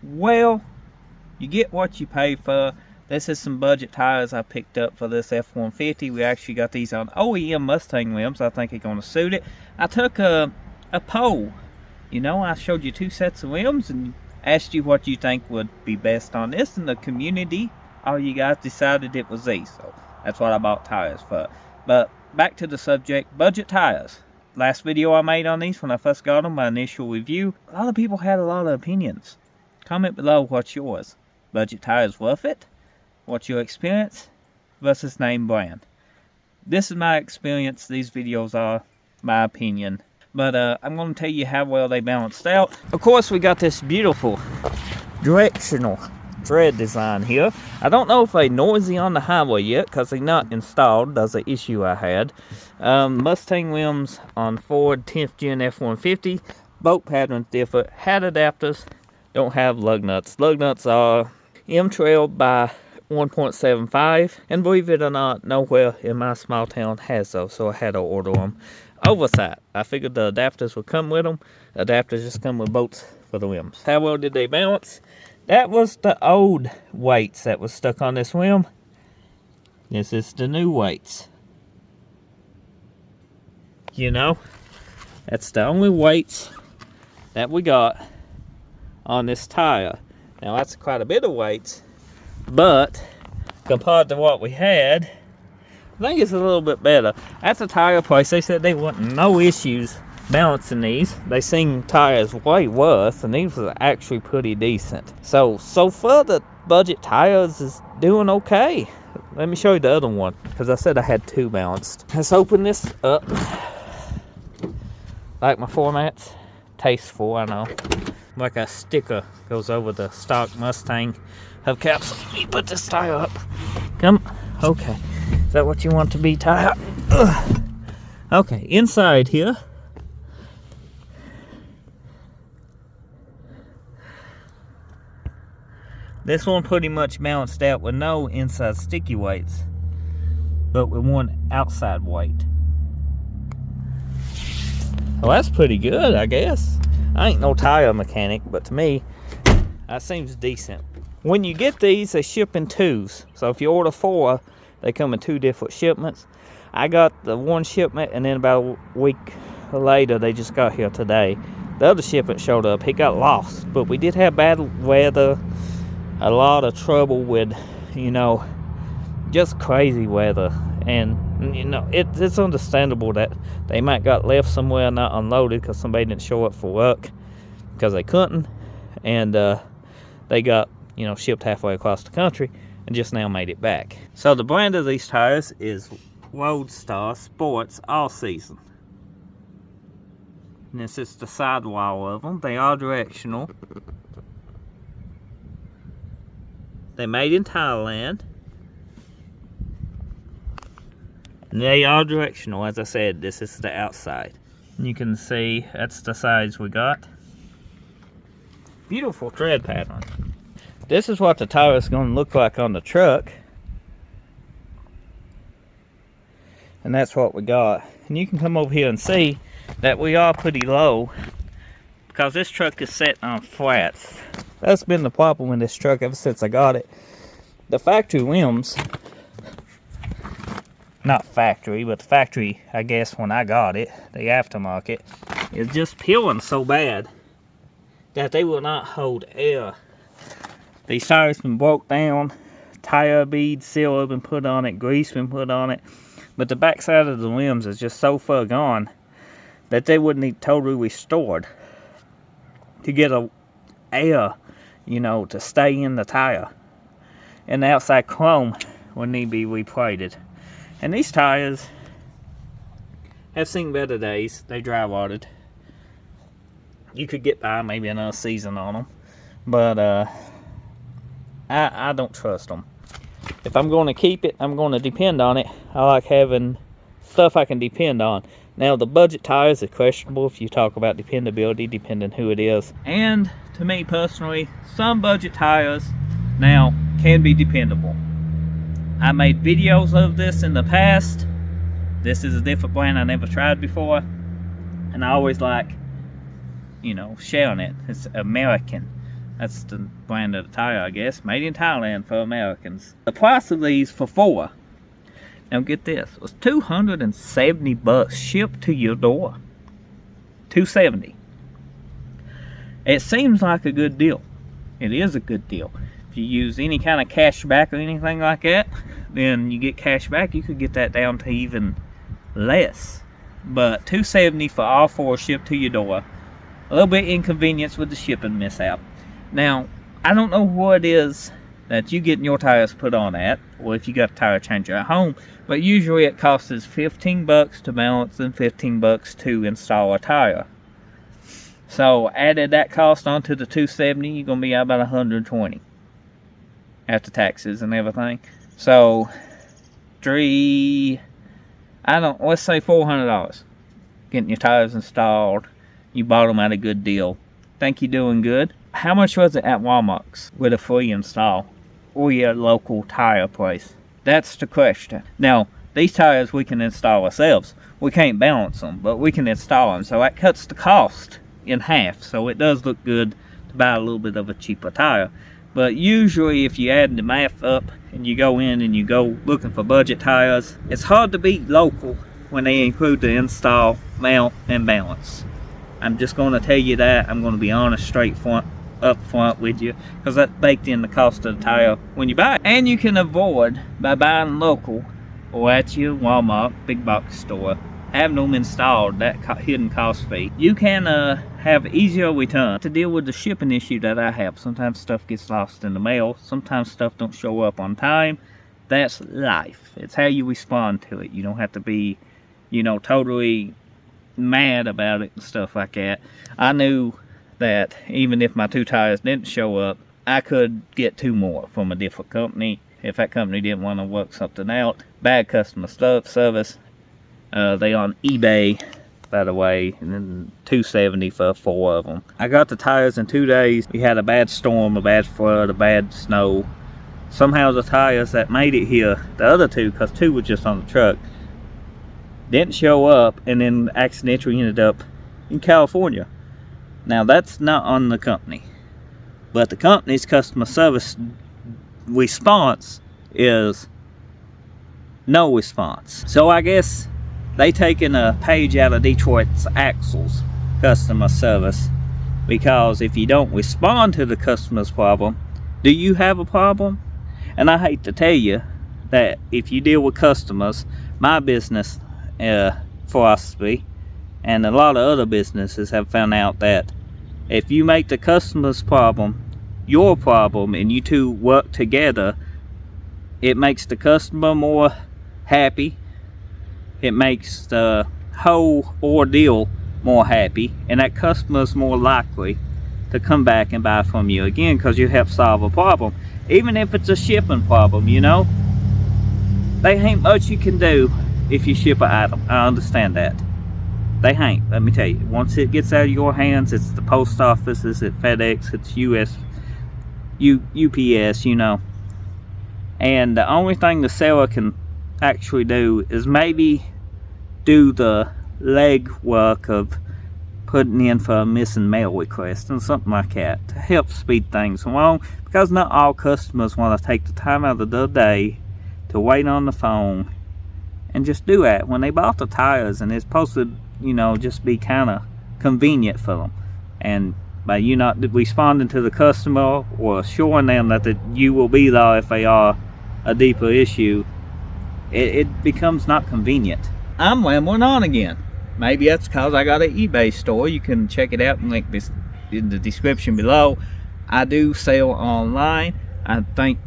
Well, you get what you pay for. This is some budget tires I picked up for this F-150. We actually got these on OEM Mustang rims. I think it's going to suit it. I took a poll. You know, I showed you 2 sets of rims and asked you what you think would be best on this. In the community, all you guys decided it was these. So that's what I bought tires for. But back to the subject, budget tires. Last video I made on these when I first got them, my initial review, a lot of people had a lot of opinions. Comment below what's yours. Budget tires worth it? What's your experience versus name brand? This is my experience. These videos are my opinion. But I'm going to tell you how well they balanced out. Of course, we got this beautiful directional tread design here. I don't know if they're noisy on the highway yet because they're not installed. That's an issue I had. Mustang rims on Ford 10th Gen F-150. Bolt patterns different. Hat adapters. Don't have lug nuts. Lug nuts are M-Trail by 1.75, and believe it or not, nowhere in my small town has those, so I had to order them oversight. I figured the adapters would come with them. The adapters just come with bolts for the rims. How well did they balance? That was the old weights that was stuck on this rim. This is the new weights. You know, that's the only weights that we got on this tire. Now that's quite a bit of weights, but compared to what we had, I think it's a little bit better. At the tire place, they said they want no issues balancing these. They seen tires way worse, and these are actually pretty decent. So far the budget tires is doing okay. Let me show you the other one, because I said I had 2 balanced. Let's open this up. Like my formats, tasteful, I know. Like a sticker goes over the stock Mustang hubcaps. Let me put this tire up. Come, okay. Is that what you want to be, tire? Ugh. Okay, inside here. This one pretty much balanced out with no inside sticky weights, but with one outside weight. Well, that's pretty good, I guess. I ain't no tire mechanic, but to me, that seems decent. When you get these, they ship in 2s. So if you order 4, they come in 2 different shipments. I got the 1 shipment, and then about a week later, they just got here today. The other shipment showed up. It got lost, but we did have bad weather, a lot of trouble with, you know, just crazy weather. And, you know, it's understandable that they might got left somewhere not unloaded because somebody didn't show up for work because they couldn't. And they got, you know, shipped halfway across the country and just now made it back. So the brand of these tires is Roadstar Sports All Season. And this is the sidewall of them. They are directional. They're made in Thailand. And they are directional. As I said, this is the outside. And you can see that's the size we got. Beautiful tread pattern. This is what the tire is going to look like on the truck. And that's what we got. And you can come over here and see that we are pretty low because this truck is set on flats. That's been the problem with this truck ever since I got it. The factory rims, not factory, but the factory, I guess, when I got it, the aftermarket, is just peeling so bad that they will not hold air. These tires been broke down, tire bead seal been put on it, grease been put on it, but the backside of the rims is just so far gone that they would need totally restored to get a air, you know, to stay in the tire. And the outside chrome would need to be replated. And these tires have seen better days. They dry rotted. You could get by maybe another season on them, but I don't trust them. If I'm going to keep it, I'm going to depend on it. I like having stuff I can depend on. Now the budget tires are questionable if you talk about dependability, depending who it is. And to me personally, some budget tires now can be dependable. I made videos of this in the past. This is a different brand I never tried before, and I always like, you know, sharing it. It's American. That's the brand of the tire, I guess. Made in Thailand for Americans. The price of these for 4, now get this, was $270 shipped to your door. $270. It seems like a good deal. It is a good deal. If you use any kind of cash back or anything like that, then you get cash back. You could get that down to even less. But $270 for all 4 shipped to your door. A little bit inconvenience with the shipping mishap. Now, I don't know what it is that you getting your tires put on at, or if you got a tire changer at home, but usually it costs us $15 to balance and $15 to install a tire. So added that cost onto the $270, you're gonna be about $120 after taxes and everything. So let's say $400 getting your tires installed. You bought them at a good deal. Think you're doing good. How much was it at Walmart's with a free install or your local tire place? That's the question. Now, these tires we can install ourselves. We can't balance them, but we can install them. So that cuts the cost in half. So it does look good to buy a little bit of a cheaper tire. But usually if you add the math up and you go in and you go looking for budget tires, it's hard to beat local when they include the install, mount, and balance. I'm just going to tell you that. I'm going to be honest up front with you, because that's baked in the cost of the tire when you buy it. And you can avoid by buying local or at your Walmart big box store, having them installed, that hidden cost fee. You can have easier return to deal with the shipping issue that I have. Sometimes stuff gets lost in the mail. Sometimes stuff don't show up on time. That's life. It's how you respond to it. You don't have to be, totally mad about it and stuff like that. I knew that even if my 2 tires didn't show up, I could get 2 more from a different company if that company didn't want to work something out. Bad customer service. They on eBay, by the way, and then $270 for 4 of them. I got the tires in 2 days. We had a bad storm, a bad flood, a bad snow. Somehow the tires that made it here, the other 2, because 2 were just on the truck, didn't show up, and then accidentally ended up in California. Now that's not on the company, but the company's customer service response is no response. So I guess they taken a page out of Detroit's Axle's customer service, because if you don't respond to the customer's problem, do you have a problem? And I hate to tell you that if you deal with customers, my business philosophy and a lot of other businesses have found out that if you make the customer's problem your problem and you 2 work together, it makes the customer more happy. It makes the whole ordeal more happy, and that customer's more likely to come back and buy from you again, because you help solve a problem. Even if it's a shipping problem, they ain't much you can do if you ship an item. I understand that. They ain't, let me tell you. Once it gets out of your hands, it's the post office, it's at FedEx, it's UPS, And the only thing the seller can actually do is maybe do the leg work of putting in for a missing mail request and something like that to help speed things along, because not all customers want to take the time out of the day to wait on the phone and just do that when they bought the tires, and it's supposed to just be kind of convenient for them. And by you not responding to the customer or assuring them that you will be there if they are a deeper issue, it becomes not convenient. I'm rambling on again. Maybe that's because I got an eBay store. You can check it out and link this in the description below. I do sell online. I thank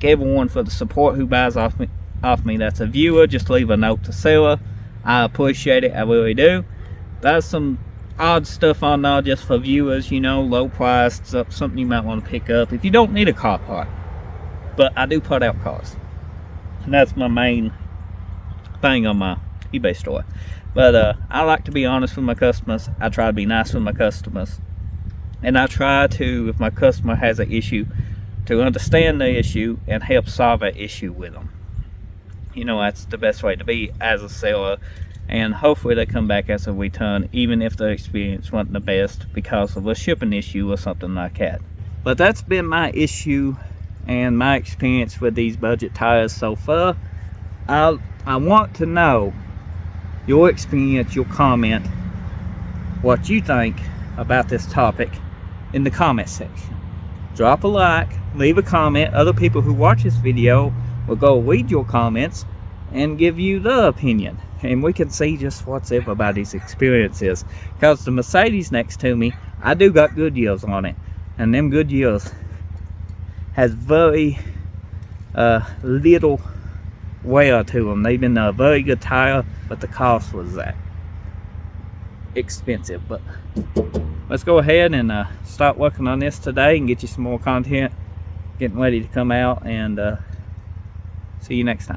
everyone for the support who buys off me that's a viewer. Just leave a note to seller. I appreciate it, I really do. There's some odd stuff on there just for viewers, low priced, something you might want to pick up if you don't need a car part. But I do put out cars, and that's my main thing on my eBay store. But I like to be honest with my customers. I try to be nice with my customers, and I try to, if my customer has an issue, to understand the issue and help solve that issue with them. That's the best way to be as a seller. and hopefully they come back as a return, even if the experience wasn't the best because of a shipping issue or something like that. But that's been my issue and my experience with these budget tires so far. I want to know your experience, your comment, what you think about this topic in the comment section. Drop a like, leave a comment. Other people who watch this video will go read your comments and give you their opinion, and we can see just what's everybody's experience is. Because the Mercedes next to me, I do got good yields on it, and them good yields has very little wear to them. They've been a very good tire, but the cost was that expensive. But let's go ahead and start working on this today and get you some more content getting ready to come out, and see you next time.